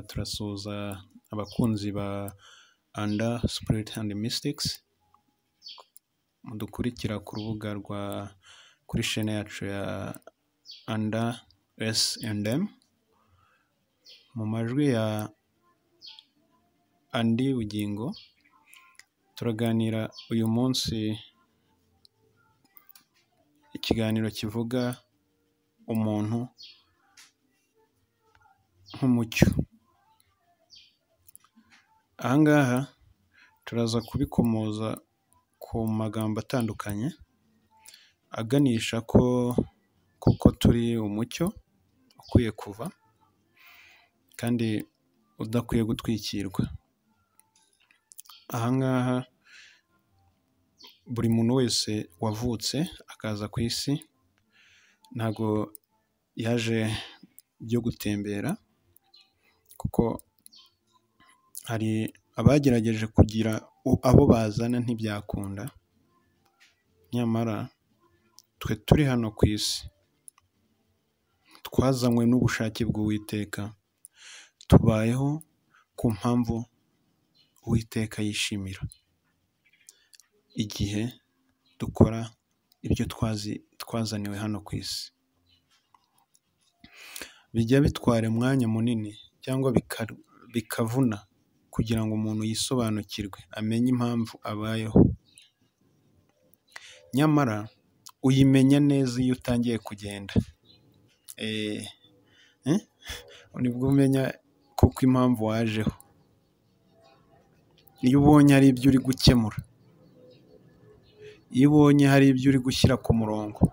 turasuhuza abakunzi ba Under Spirit and Mystics mudukurikira ku rubuga kuri chaine yacu ya Under S&M mu majwi ya Andy Bugingo. Turaganira uyu munsi ikiganiro kivuga umuntu nk'umucyo. Aha ngaha turaza kubikomoza ku magambo atandukanye aganisha ko kuko turi umucyo ukwiye kuva kandi udakwiye gutwikirwa. Aha ngaha buri muntu wese wavutse akaza ku isi ntago yaje byo gutembera, kuko hari abagerageje kugira abo bazana ntibyakunda. Nyamara twe turi hano ku isi twazanywe n'ubushake bw'Uwiteka, tubayeho ku mpamvu Uwiteka yishimira igihe dukora ibyo twazaniwe hano ku isi. Bijya bitwara umwanya munini cyangwa bikavuna kugira ngo umuntu yisobanukirwe amenye impamvu abayeho. Nyamara uyimenya neza iyo utangiye kugenda, nibwo umenya kuko impamvu wajeho. Iyo ubonye hari ibyo uri gukemura, iyo ubonye hari ibyo uri gushyira ku murongo,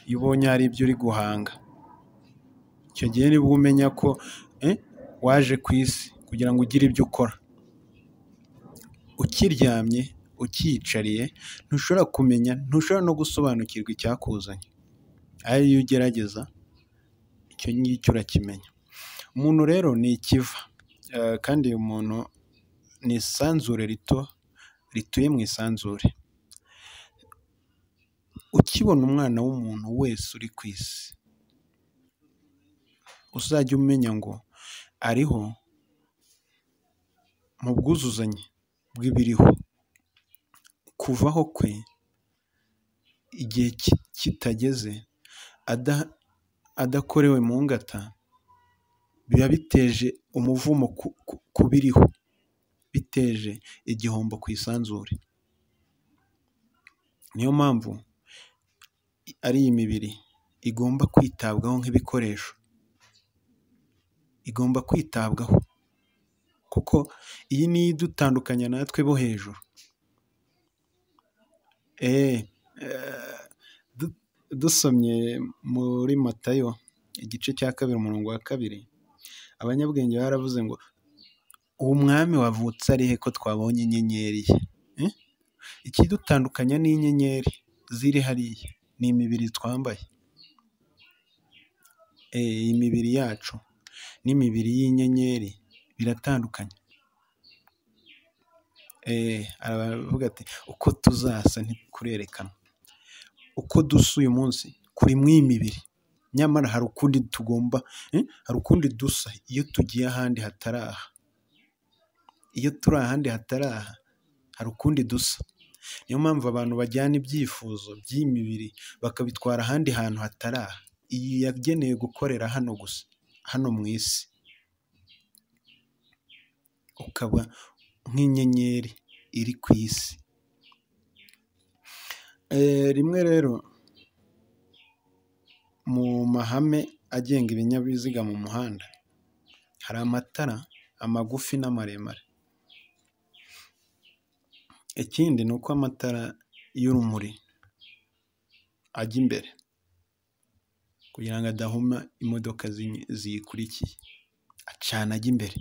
iyo ubonye hari ibyo uri guhanga, icyo gihe nibwo umenya ko waje ku isi kugira ngo ugire ibyo ukora. Ukiryamye, ukiyicariye, ntushobora kumenya, ntushobora no gusobanukirwa icyakuzanye. Ariko iyo ugerageza, icyo ngicyo urakimenya. Umuntu rero ni ikiva, kandi umuntu ni isanzure rito rituye mu isanzure. Ukibona umwana w'umuntu wese uri ku isi, uzajya umenya ngo ariho mu bwuzuzanye bw'ibiriho. Kuvaho kwe igihe kitageze, adakorewe mu ngata, biba biteje umuvumo ku biriho, biteje igihombo ku isanzure. Niyo mpamvu ari iyi mibiri igomba kwitabwaho nk'ibikoresho, igomba kwitabwaho, kuko iyi niyo idutandukanya natwe bo hejuru. Dusomye muri Matayo igice cya 2 umurongo wa 2, abanyabwenge baravuze ngo uwo mwami wavutse ari he ko twabonye inyenyeri ye? Ikidutandukanya n'inyenyeri ziri hariya ni imibiri twambaye. Imibiri yacu n'imibiri y'inyenyeri biratandukanye. Aravuga ati uko tuzasa ntikurerekana. Uko dusa uyu munsi kuri mw'iyi mibiri, nyamara hari ukundi tugomba, hari ukundi dusa iyo tugiye ahandi hatari aha. Iyo turi ahandi hatari aha, hari ukundi dusa. Niyo mpamvu abantu bajyana ibyifuzo by'imibiri bakabitwara ahandi hantu hatari aha. Iyi yageneye gukorera hano gusa, hano mu isi. Ukaba nk'inyenyeri iri ku isi. Rimwe rero mu mahame agenga ibinyabiziga mu muhanda, hari amatara amagufi n'amaremare. Ikindi ni uko amatara y'urumuri ajya imbere kugira ngo adahuma imodoka ziyikurikiye, acana ajya imbere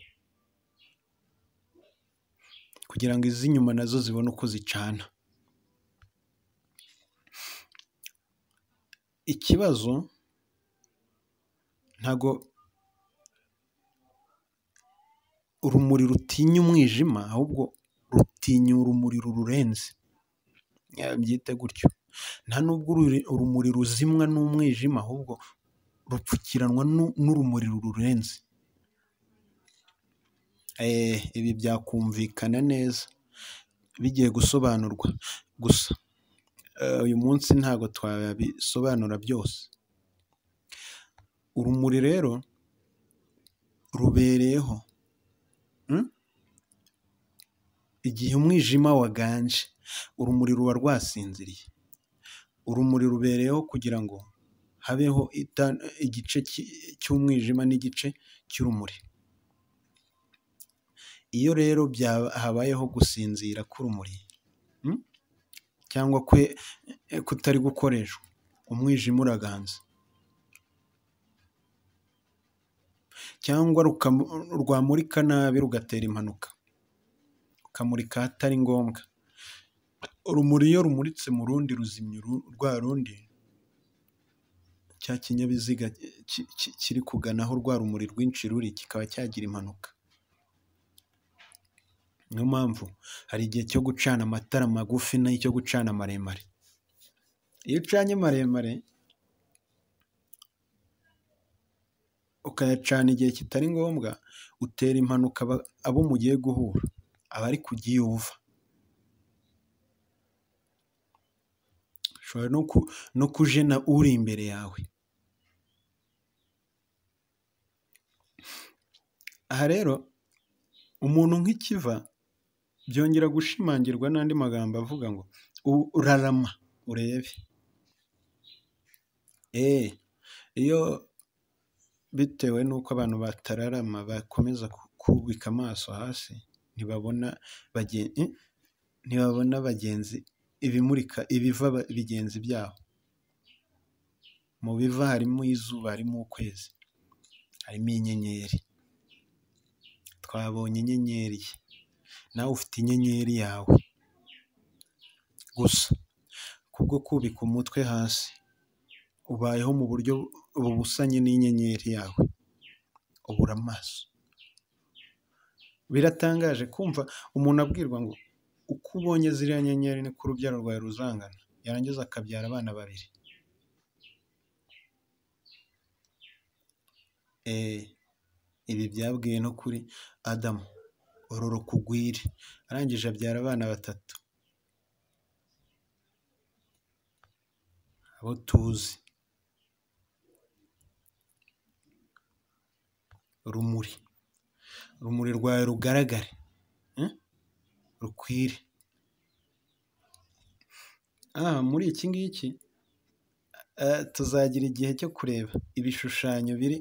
kugira ngo iz'inyuma nazo zibone uko zicana. Ikibazo ntago urumuri rutinya umwijima, ahubwo rutinya urumuri rurenze. Byite gutyo. Nta nubwo urumuri ruzimwa n'umwijima, ahubwo rupfukiranwa n'urumuri rurenze. ibi byakumvikana neza bigiye gusobanurwa, gusa uyu munsi ntabwo twabisobanura byose. Urumuri rero rubereyeho igihe umwijima waganje, urumuri ruba rwasinziriye. Urumuri rubereyeho kugira ngo habeho igice cy'umwijima n'igice cy'urumuri. Iyo rero habayeho gusinzira k'urumuri cyangwa kutari gukoreshwa, umwijima uraganza, cyangwa rwamurika nabi rugatera impanuka, rukamurika ahatari ngombwa. Urumuri iyo rumuritse mu rundi ruzimya rwa rundi, cya kinyabiziga kiri kugana aho rwa rumuri rwinshi ruri kikaba cyagira impanuka. Niyo mpamvu hari igihe cyo gucana amatara magufi n'icyo gucana maremare. Iyo ucanye maremare ukayacana igihe kitari ngombwa, utera impanuka abo mugiye guhura, abari kujya iyo uva. Ushobora no kujena uri imbere yawe. Aha rero umuntu nk'ikiva byongera gushimangirwa n'andi magambo avuga ngo urarama urebe. Iyo bitewe n'uko abantu batararama bakomeza kubika amaso hasi, ntibabona bagenzi ibimurika ibiva bigenzi byabo. Mu biva harimo izuba, harimo ukwezi, harimo inyenyeri. Twabonye inyenyeri, nawe ufite inyenyeri yawe, gusa kubwo kubika umutwe hasi ubayeho mu buryo bubusanye n'inyenyeri yawe, ubura amaso. Biratangaje kumva umuntu abwirwa ngo uko ubonye ziriya nyenyeri niko urubyaro rwawe ruzangana, yarangiza akabyara abana babiri. Ibi byabwiye no kuri Adamu, ororoka ugwire, arangije abyara abana 3 abo tuzi. Urumuri rwawe rugaragare, rukwire. Muri iki ngiki tuzagira igihe cyo kureba ibishushanyo biri,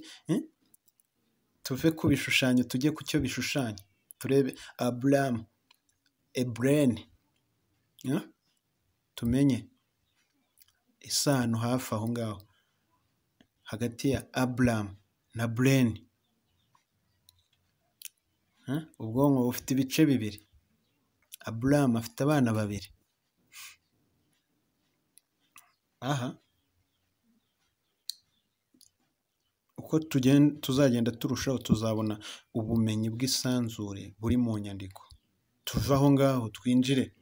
tuve ku bishushanyo tujye ku cyo bishushanya, turebe Aburahamu, Ebureni, tumenye isano hafi aho ngaho hagati ya Aburahamu na Bureni. Ubwonko bufite ibice bibiri. Aburahamu afite abana 2. Uko tuzagenda turushaho tuzabona ubumenyi bw'isanzure buri mu nyandiko. Tuve aho ngaho twinjire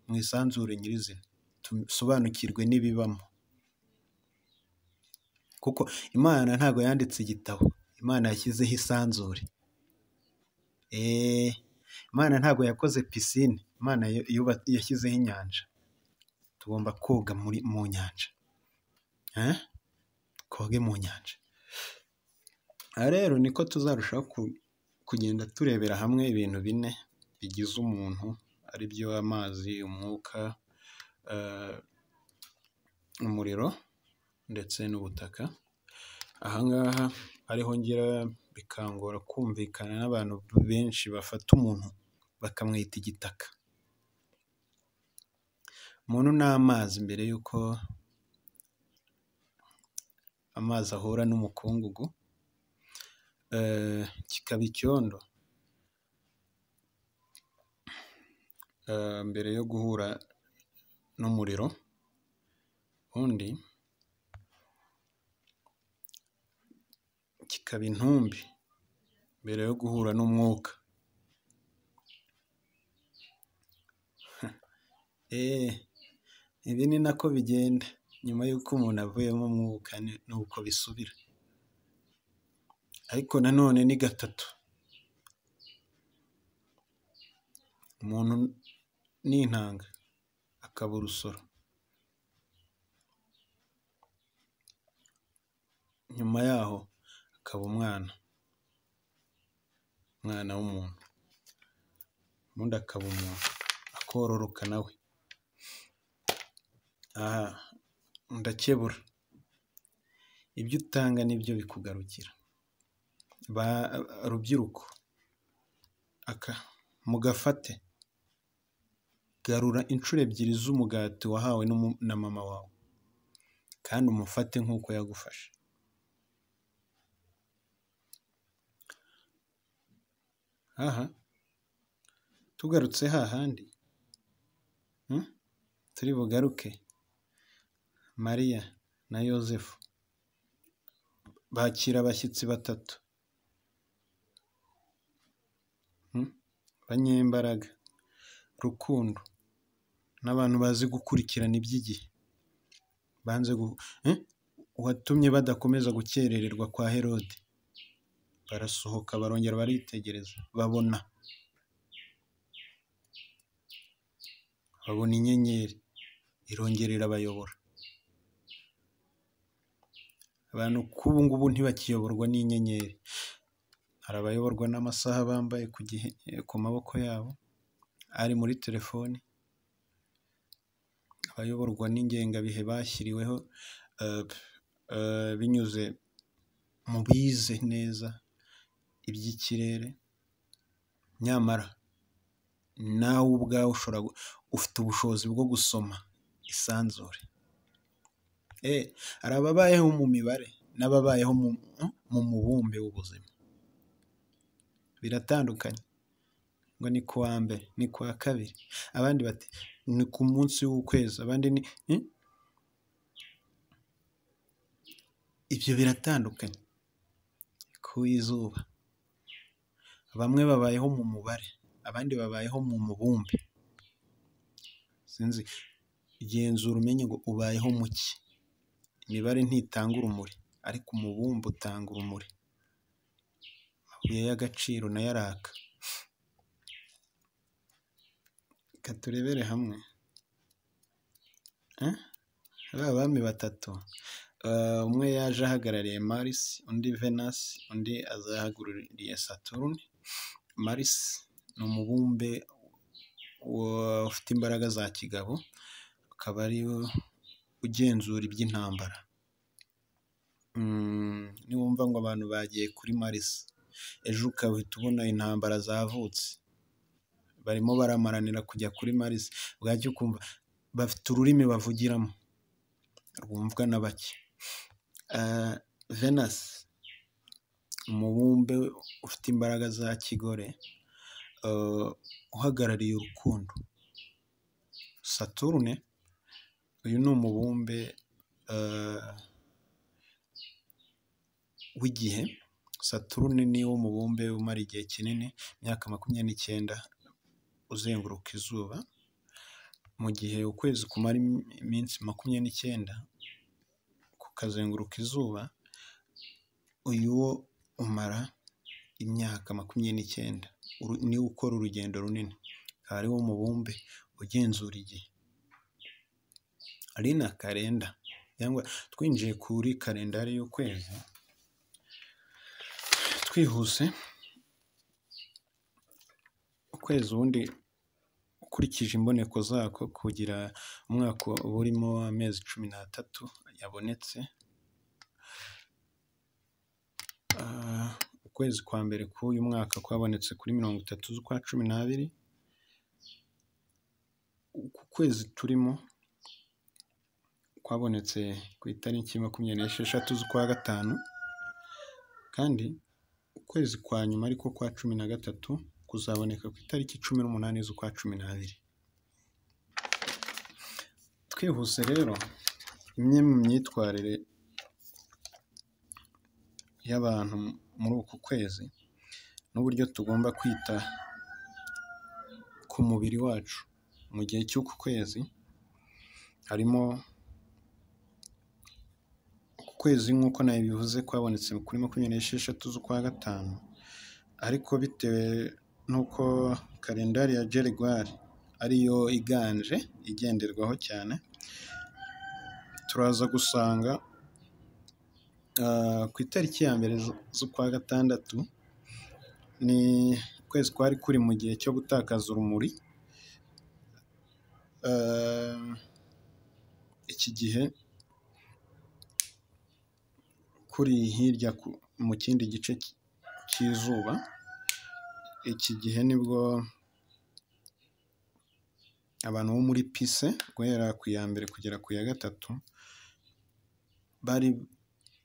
mu isanzure nyirizina, dusobanukirwe n'ibibamo. Kuko Imana ntabwo yanditse igitabo, Imana yashyizeho isanzure. Imana ntabwo yakoze pisine, Imana yashyizeho inyanja. Tugomba koga mu nyanja, twoge mu nyanja. Aha rero niko tuzarushaho kugenda turebera hamwe ibintu 4 bigize umuntu, ari byo amazi, umwuka, umuriro ndetse n'ubutaka. Aha ngaha ariho ngira bikangora kumvikana n'abantu benshi bafata umuntu bakamwita igitaka. Umuntu ni amazi mbere y'uko amazi ahura n'umukungugu, kikaba icyondo mbere yo guhura n'umuriro, ubundi kikaba intumbi mbere yo guhura n'umwuka. Ibi ni nako bigenda nyuma y'uko umuntu avuyemo umwuka, nuko bisubira. Ariko nanone ni gatatu. umuntu n'intanga akaba urusoro, nyuma yaho akaba umwana w'umuntu, ubundi akaba umuntu akororoka nawe. Aha ndakebura, ibyo utanga nibyo bikugarukira. Rubyiruko mugafate, garura inshuro ebyiri z'umugati wahawe na mama wawe, kandi umufate nk'uko yagufashe. Aha tugarutse hahandi turi bugaruke, Mariya na Yozefu bakira abashyitsi batatu banyembaraga, rukundo, n'abantu bazi gukurikirana iby'igihe, watumye badakomeza gukerererwa kwa Herode. Barasohoka barongera baritegereza, babona inyenyeri irongera irabayobora. Abantu k'ubu ngubu ntibakiyoborwa n'inyenyeri, hari abayoborwa n'amasaha bambaye ku maboko yabo ari muri telefoni, abayoborwa n'ingengabihe bashyiriweho binyuze mu bize neza iby'ikirere. Nyamara nawe ubwawe ufite ubushobozi bwo gusoma isanzure. Hari ababayeho mu mibare n'ababayeho mu mubumbe w'ubuzima, biratandukanye. Ngo ni ku wa mbere, ni ku wa kabiri, abandi bati ni ku munsi w'ukwezi, abandi ni ibyo biratandukanye. Ku izuba, bamwe babayeho mu mubare, abandi babayeho mu mubumbe. Sinzi, genzura umenye ngo ubayeho mu ki. Imibare ntitanga urumuri, ariko umubumbe utanga urumuri. Amabuye y'agaciro nayo araka. Reka turebere hamwe ba bami batatu, umwe yaje ahagarariye Mars, undi Venus, undi azahagarariye Saturn. Mars ni umubumbe ufite imbaraga za kigabo, ukaba ari ugenzura iby'intambara. Niwumva ngo abantu bagiye kuri Mars, ejo ukahita ubona intambara zavutse, barimo baramaranira kujya kuri Mars, bwacyo ukumva bafite ururimi bavugiramo rwumvwa na bake. Venus, umubumbe ufite imbaraga za kigore, uhagarariye urukundo. Saturne, uyu ni umubumbe w'igihe. Saturne ni wo mubumbe umara igihe kinini, imyaka 29 uzenguruka izuba, mu gihe ukwezi kumara iminsi 29 kukazenguruka izuba. Uyu wo umara imyaka 29, niwo ukora urugendo runini, akaba ari wo mubumbe ugenzura igihe. Ari na kalenda, cyangwa twinjiye kuri kalendari y'ukwezi twihuse. Ukwezi ubundi ukurikije imboneko zako, kugira umwaka uba urimo amezi 13 yabonetse. Ukwezi kwa mbere k'uyu mwaka kwabonetse kuri 30 z'ukwa 12. Uku kwezi turimo kwabonetse ku itariki 26 z'ukwa 5, kandi ukwezi kwa nyuma ariko kwa 13 kuzaboneka ku itariki 18 z'ukwa 12. Twihuse rero, imwe mu myitwarire y'abantu muri uku kwezi n'uburyo tugomba kwita ku mubiri wacu mu gihe cy'uku kwezi, harimo uku kwezi nk'uko nabivuze kwabonetse kuri 26 z'ukwa 5, ariko bitewe nuko kalendari ya Gerigwari ariyo iganje igenderwaho cyane, turaza gusanga ku itariki ya mbere z'ukwa gatandatu ni ukwezi kwari kuri mu gihe cyo gutakaza urumuri. Iki gihe kuri hirya mu kindi gice cy'izuba, iki gihe nibwo abantu bo muri Pise guhera ku ya mbere kugera ku ya gatatu bari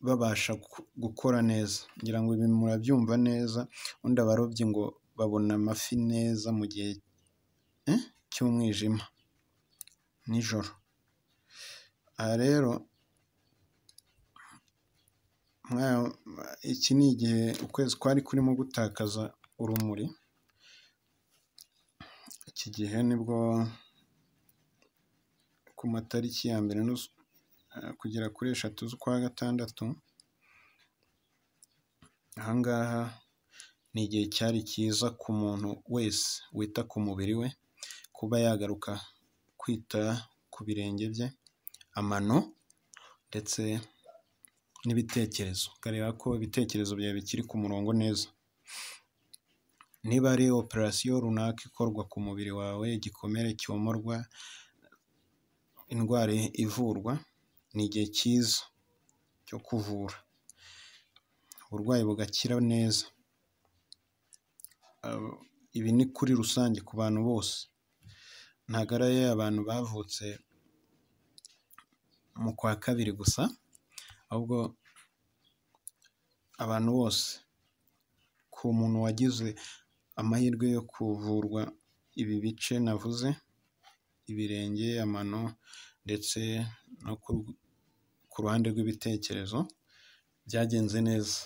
babasha gukora neza, ngira ngo ibi murabyumva neza. Ubundi abarobyi ngo babona amafi neza mu gihe cy'umwijima nijoro. Aha rero iki ni igihe ukwezi kwari kurimo gutakaza urumuri. Iki gihe nibwo ku matariki ya mbere kugera kuri 3 z'ukwa gatandatu, aha ngaha ni igihe cyari cyiza ku muntu wese wita ku mubiri we, kuba yagaruka kwita ku birenge bye, amano ndetse n'ibitekerezo, ukareba ko ibitekerezo byawe bikiri ku murongo neza. Niba ari operasiyo runaka ikorwa ku mubiri wawe, igikomere cyomorwa, indwara ivurwa, ni igihe cyiza cyo kuvura uburwayi bugakira neza. Ibi ni kuri rusange ku bantu bose, ntabwo ari abantu bavutse mu kwa kabiri gusa, ahubwo abantu bose. Ku muntu wagize amahirwe yo kuvurwa ibi bice navuze, ibirenge, amano ndetse no ku ruhande rw'ibitekerezo, byagenze neza.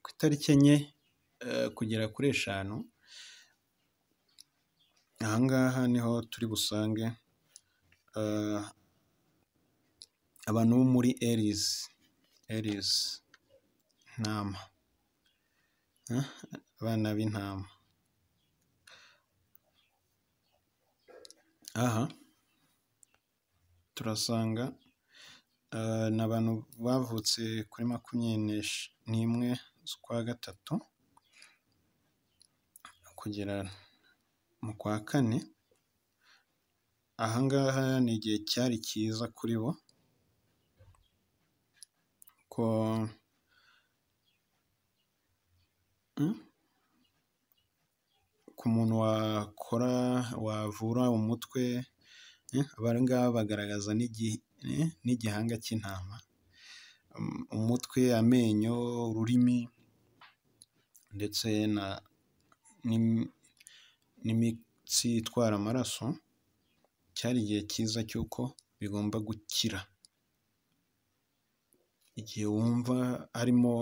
Ku itariki 4 kugera kuri 5, aha ngaha niho turi busange abantu bo muri Aries, intama, abana b'intama. Aha turasanga ni abantu bavutse kuri 21 z'ukwa gatatu kugera mu kwa 4. Aha ngaha ni igihe cyari cyiza kuri bo, ko ku muntu wavura umutwe, aba ngaba bagaragaza n'igihanga cy'intama, umutwe, amenyo, ururimi ndetse n'imitsi itwara amaraso. Cyari igihe cyiza cy'uko bigomba gukira. Igihe wumva harimo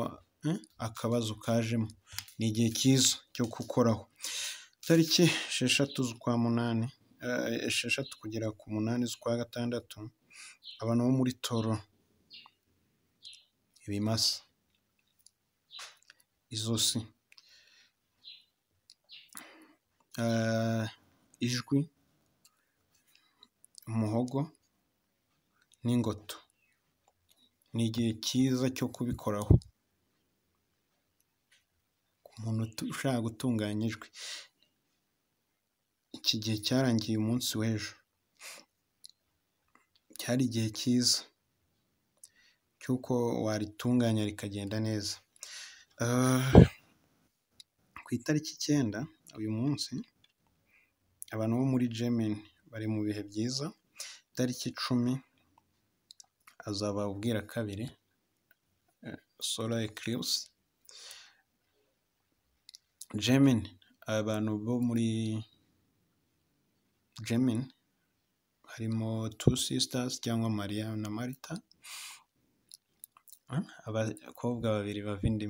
akabazo kajemo, ni igihe cyiza cyo gukoraho. Tariki 6 z'ukwa munani, 6 kugera ku 8 z'ukwa gatandatu, abantu bo muri Toro, ibimasa, izosi, ijwi, umuhogo n'ingoto, ni igihe cyiza cyo kubikoraho ku muntu ushaka gutunganya ijwi. Iki gihe cyarangiye umunsi w'ejo, cyari igihe cyiza cy'uko waritunganya rikagenda neza. Ku itariki 9 uyu munsi, abantu bo muri Gemini bari mu bihe byiza. Itariki 10 hazaba ubwira kabiri, solar eclipse. Gemini, abantu bo muri Gemini harimo two sisters cyangwa Maria na Marita, abakobwa babiri bava inda.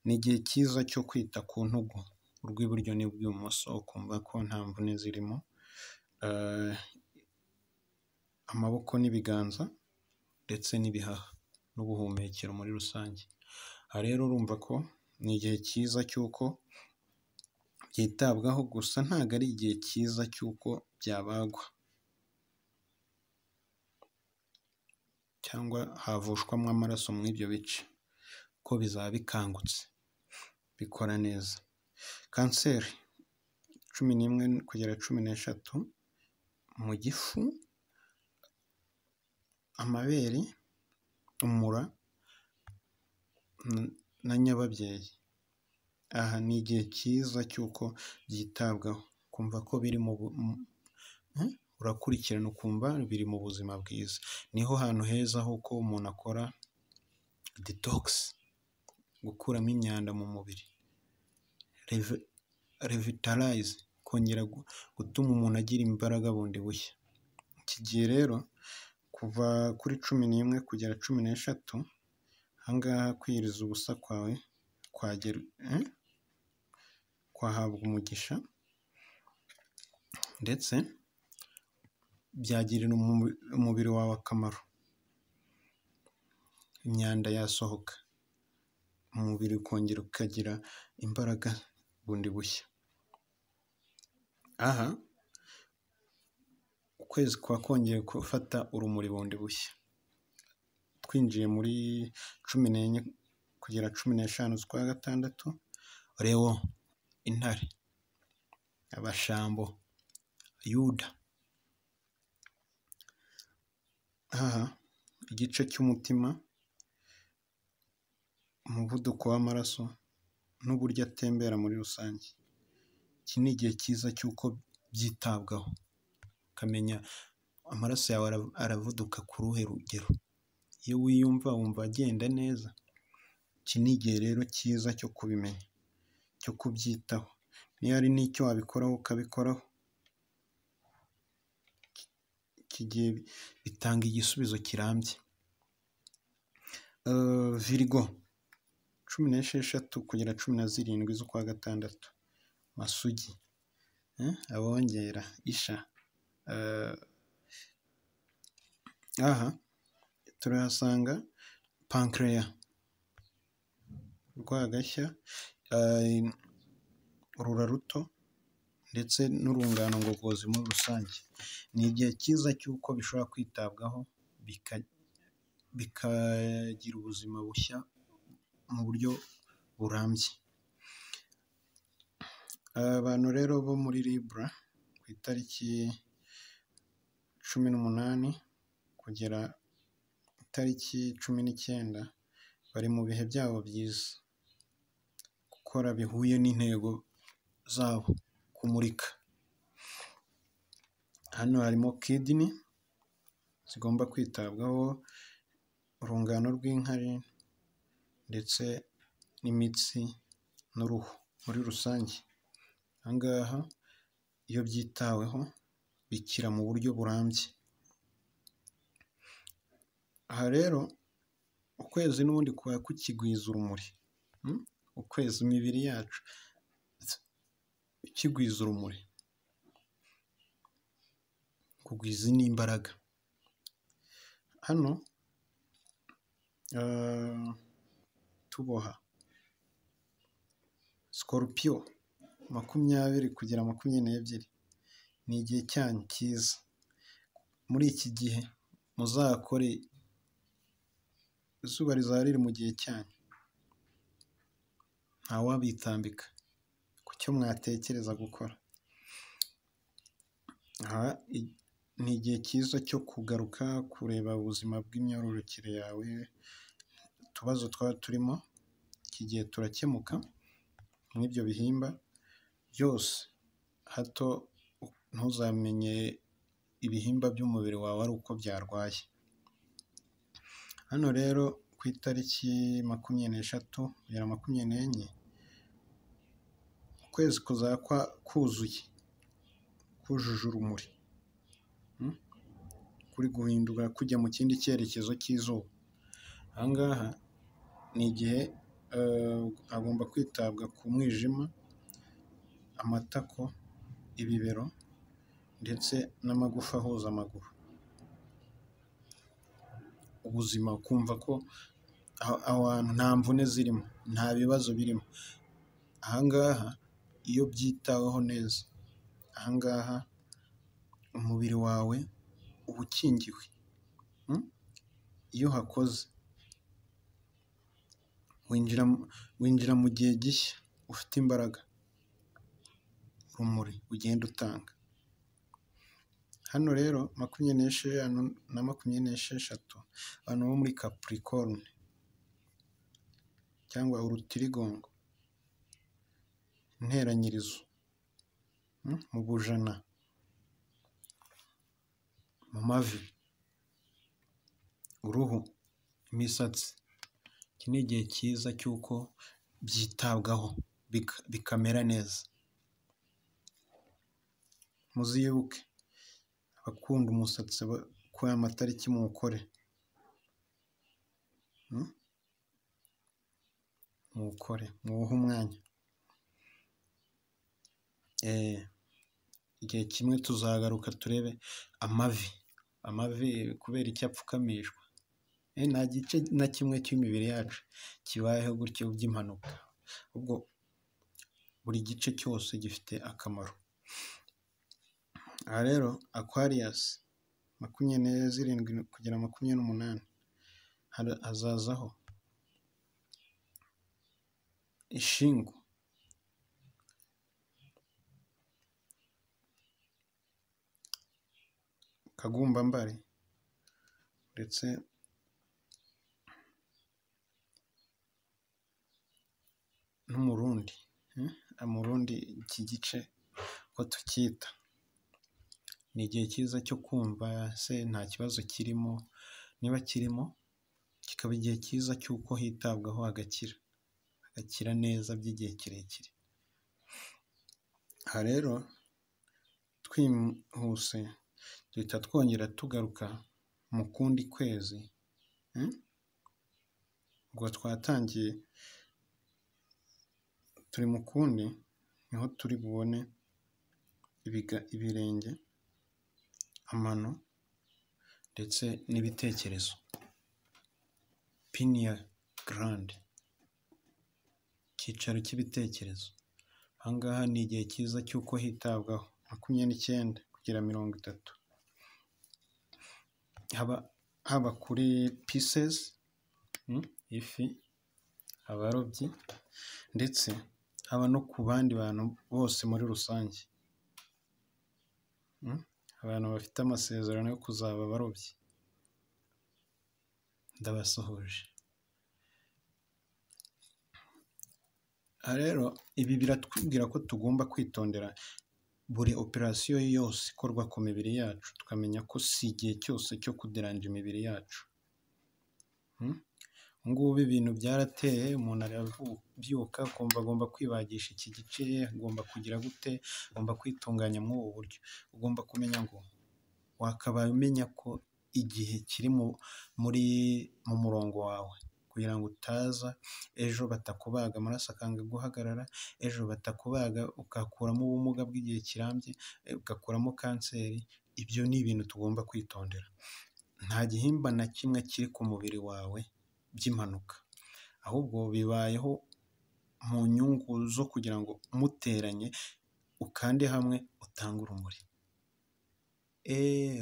Ni igihe cyiza cyo kwita ku ntugu, urw'iburyo n'urw'ibumoso, ukumva ko nta mvune zirimo, amaboko n'ibiganza ndetse n'ibihaha n'ubuhumekero muri rusange. Aha rero urumva ko ni igihe cyiza cy'uko byitabwaho gusa ntabwo ari igihe cyiza cy'uko byabagwa cyangwa havushwamo amaraso muri ibyo bice, ko bizaba bikangutse bikora neza. Kanseri 11 kugera 13 mu gifu, amabere, umura na nyababyeyi. Aha ni igihe cyiza cy'uko byitabwaho, kumva ko biri urakurikirana ukumva biri mu buzima bwiza. Niho hantu heza h'uko umuntu akora detox, gukuramo imyanda mu mubiri, revitalize, kongera gutuma umuntu agira imbaraga bundi bushya. Iki gihe rero kuva kuri 11 kugera 13, ahangaha kwiyiriza ubusa kwawe kwahabwa umugisha, ndetse byagirira umubiri wawe akamaro. Imyanda yasohoka, umubiri ukongera ukagira imbaraga bundi bushya. Aha ukwezi kwa kongeye gufata urumuri bundi bushya, twinjiye muri 14 kugera 15 z'ukwa gatandatu. Leo, intare, abashambo, Yuda. Aha igice cy'umutima, umuvuduko w'amaraso n'uburyo atembera muri rusange. Iki ni igihe cyiza cy'uko byitabwaho, ukamenya amaraso yawe aravuduka ku ruhe rugero. Iyo wiyumva wumva agenda neza, iki ni igihe rero cyiza cyo kubimenya, cyo kubyitaho. Niyo hari n'icyo wabikoraho ukabikoraho, iki gihe bitanga igisubizo kirambye. Virigo 16 kugera 17 z'ukwa gatandatu, Masugi, Abongera, Isha. Aha turahasanga pancreas, Rwagashya, urura ruto ndetse n'urungano ngogozi muri rusange. Ni igihe cyiza cy'uko bishobora kwitabwaho bikagira ubuzima bushya mu buryo burambye. Abantu rero bo muri Libra ku itariki 18 kugera itariki 19 bari mu bihe byabo byiza, gukora bihuye n'intego zabo, kumurika. Hano harimo kidney zigomba kwitabwaho, urungano rw'inkari ndetse n'imitsi n'uruhu muri rusange. Ahangaha iyo byitaweho bikira mu buryo burambye. Aha rero ukwezi n'ubundi kuba kukigwiza urumuri, ukwezi imibiri yacu ikigwiza urumuri, kugwiza n'imbaraga. Hano tuboha Scorpio 20 kugera 22, ni igihe cyanyu cyiza. Muri iki gihe muzakore, izuba rizaba riri mu gihe cyanyu, ntawabitambika ku cyo mwatekereza gukora. Aha ni igihe cyiza cyo kugaruka kureba ubuzima bw'imyororokere yawe, utubazo twaba turimo iki gihe turakemuka n'ibyo bihimba byose, hato ntuzamenye ibihimba by'umubiri wawe ari uko byarwaye. Hano rero ku itariki 23 kugera 24, ukwezi kuzaba kuzuye, kujuje urumuri, kuri guhinduka kujya mu kindi cyerekezo cy'izuba. Ahangaha ni igihe hagomba kwitabwa ku mwijima, amatako, ibibero ndetse n'amagufa ahuza amaguru. Ubuzima ukumva ko aho hantu nta mvune zirimo, nta bibazo birimo. Ahangaha iyo byitaweho neza, aha ngaha umubiri wawe uba ukingiwe. Iyo uhakoze winjira mu gihe gishya ufite imbaraga, urumuri ugenda utanga. Hano rero 25 na 26 abantu bo muri Capricorne cyangwa urutirigongo, interanyirizo, mu bujana, mu mavi, uruhu, imisatsi. Iki ni igihe cyiza cy'uko byitabwaho bikamera neza. Muzibuke abakunda umusatsi ko aya matariki muwukore, muwuhe umwanya. Igihe kimwe tuzagaruka turebe amavi kubera icyo apfukamishwa. Nta gice na kimwe cy'imibiri yacu kibayeho gutyo by'impanuka, ubwo buri gice cyose gifite akamaro. Aha rero Aquarius 27 kugera 28 hazazaho Ishingu, Kagumbambari ndetse n'Umurundi. Umurundi iki gice uko tucyita, ni igihe cyiza cyo kumva se nta kibazo kirimo, niba kirimo kikaba igihe cyiza cy'uko hitabwaho agakira neza by'igihe kirekire. Aha rero twihuse duhita twongera tugaruka mu kundi kwezi, ubwo twatangiye turi mu kundi, niho turi bubone ibirenge, amano ndetse n'ibitekerezo, pineal gland, icyicaro cy'ibitekerezo. Aha ngaha ni igihe cyiza cy'uko hitabwaho 29 kugera 30, haba kuri Pisces, ifi, abarobyi, ndetse haba no ku bandi bantu bose muri rusange, abantu bafite amasezerano yo kuzaba abarobyi, ndabasuhuje. Aha rero ibi biratubwira ko tugomba kwitondera buri operasiyo yose ikorwa ku mibiri yacu, tukamenya ko si igihe cyose cyo kuderanja imibiri yacu. Ngubu ibintu byarateye, umuntu arabyuka akumva agomba kwibagisha iki gice, agomba kugira gute, agomba kwitunganya muri ubu buryo. Ugomba kumenya ngo wakabaye umenya ko igihe kiri mu murongo wawe, kugira ngo utaza ejo batakubaga amaraso akanga guhagarara, ejo batakubaga ugakuramo ubumuga bw'igihe kirambye, ugakuramo kanseri. Ibyo ni ibintu tugomba kwitondera. Nta gihimba na kimwe kiri ku mubiri wawe by'impanuka, ahubwo bibayeho mu nyungu zo kugira ngo muteranye ukande hamwe utange urumuri,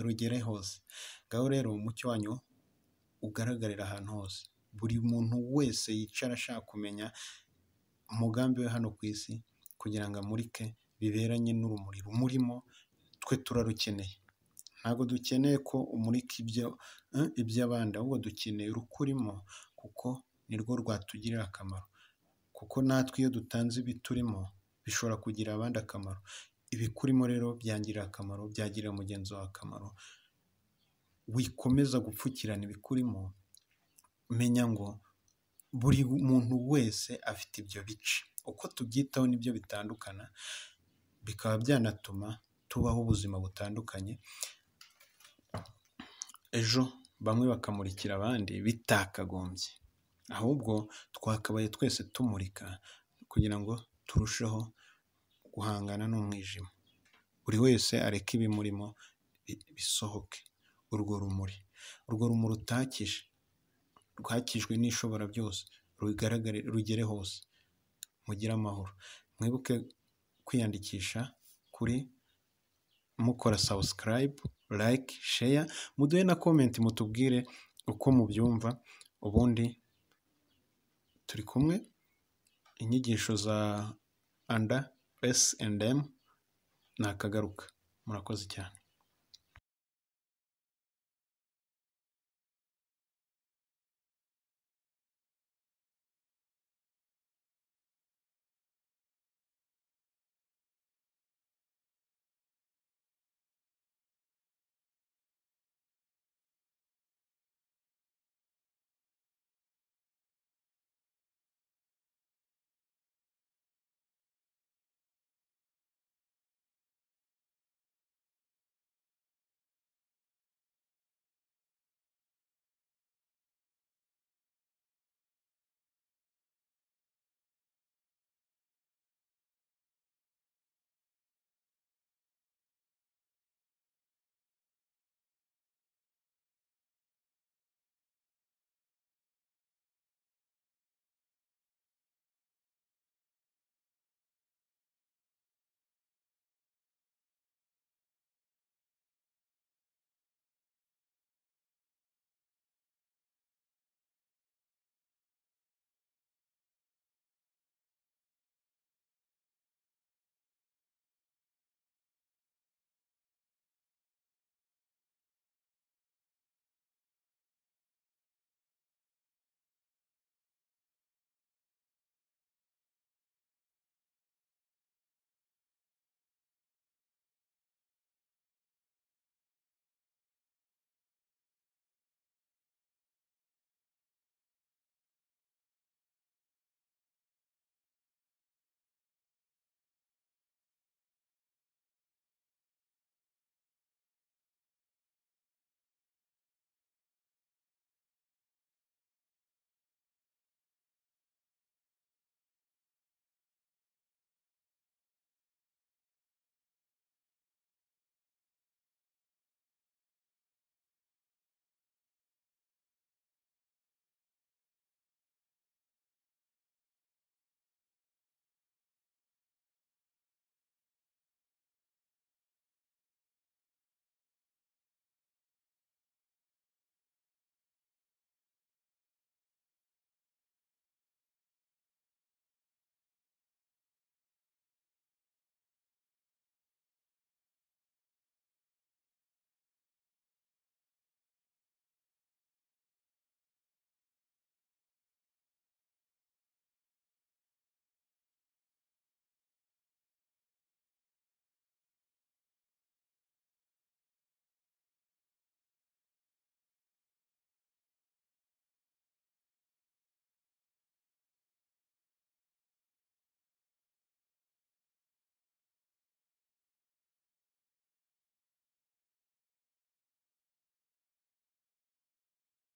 rugere hose. Ngaho rero umucyo wanyu ugaragarira ahantu hose, buri muntu wese yicara ashaka kumenya umugambi we hano ku isi, kugira ngo amurike biberanye n'urumuri rumurimo. Twe turarukeneye, ntabwo dukeneye ko umurika iby'abandi, ahubwo dukeneye urukurimo, kuko nirwo rwatugirira akamaro. Kuko natwe iyo dutanze ibiturimo bishobora kugirira abandi akamaro. Ibikurimo rero byangirira akamaro, byagirira mugenzi wawe akamaro. Wikomeza gupfukirana ibikurimo, menya ngo buri muntu wese afite ibyo bice. Uko tubyitaho nibyo bitandukana, bikaba byanatuma tubaho ubuzima butandukanye. Ejo bamwe bakamurikira abandi bitakagombye, ahubwo twakabaye twese tumurika kugira ngo turusheho guhangana n'umwijima. Buri wese areke ibimurimo bisohoke, urwo rumuri utakije, rwakijwe n'ishobora byose, rugaragare, rugere hose. Mugire amahoro. Mwibuke kwiyandikisha kuri mukora subscribe, like, share, muduhe na comment mutubwire uko mubyumva, ubundi turi kumwe. Inyigisho za under S&M nakagaruka. Murakoze cyane.